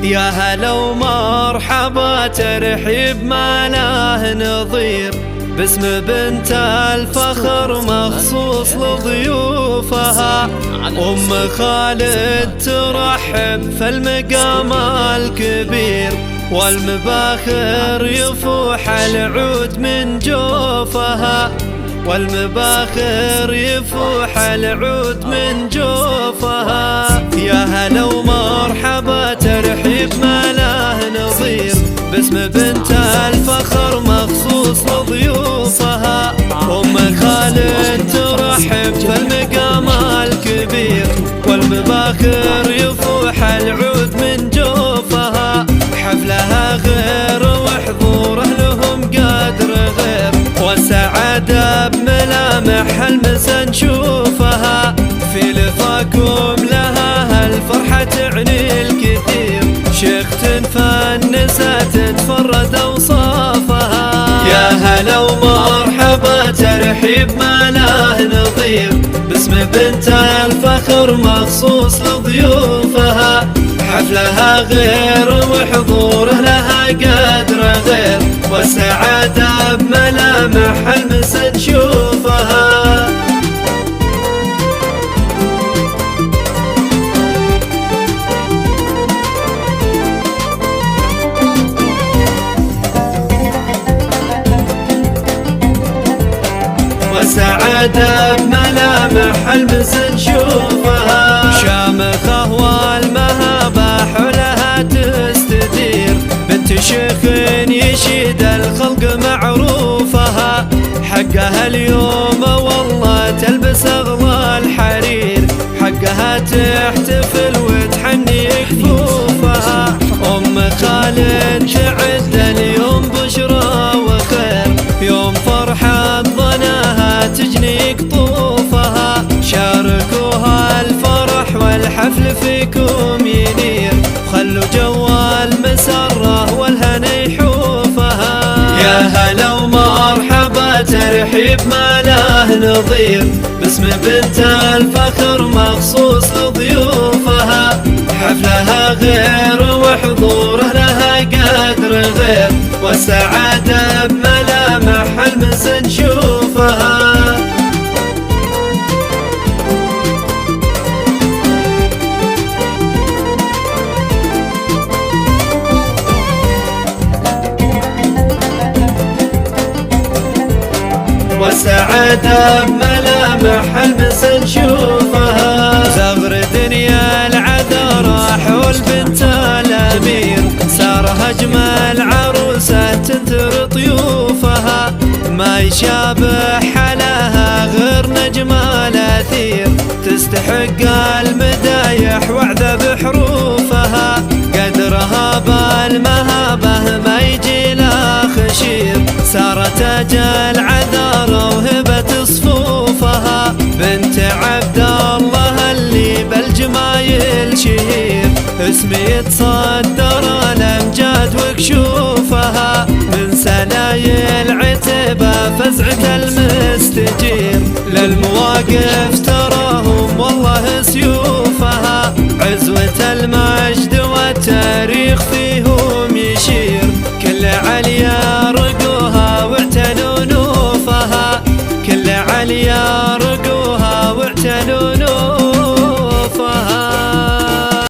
يا هلا ومرحبا ترحيب ما له نظير، باسم بنت الفخر مخصوص لضيوفها. أم خالد ترحب في المقام الكبير، والمباخر يفوح العود من جوفها، والمباخر يفوح العود من جوفها. يا هلا ومرحبا ترحيب ما له نظير، باسم بنت الفخر مخصوص لضيوفها. أم خالد ترحب في المقام الكبير، والمباخر يفوح العود من جوفها. حفلها غير وحضور أهلهم قدر غير، والسعادة بملامح المسا نشوفها. في لفاكم لها هالفرحة تعني الكثير، شيخت فنسة تتفرد أوصافها. يا هلا ومرحبا ترحيب ما له نظير، باسم بنت الفخر مخصوص لضيوفها. حفلها غير وحضوره لها قدر غير، والسعادة بملامح المسا نشوفها. والسعادة بملامح المسا نشوفها. شامخة والمهابة حولها تستدير، بنت شيخ يشيد الخلق معروفها. حقها اليوم والله تلبس أغلى الحرير، حقها تحتفل وتحني كفوفها. أم خالد تعد اليوم بشرى وخير، يوم فرحة ظناها تجني قطوفها. شاركوها الفرح والحفل فيكم ينير، خلوا جو المسرة والهنا يحوفها. يا هلا ومرحبا ترحيب ما له نظير، باسم بنت الفخر مخصوص لضيوفها. حفلها غير وحضوره لها قدر غير، والسعادة بملامح المسا نشوفها. والسعادة بملامح المسا نشوفها. زغر دنيا العذراء حول بنت الأمير، سارها أجمل عروسة تنثر طيوفها. ما يشابه حلاها غير نجم الأثير، تستحق المدايح وعذا بحروفها. قدرها بالمهابة ما يجي لا خشير، سارت أجل عذارى وهبت صفوفها. بنت عبد الله اللي بالجمايل شهير، اسمي يتصدى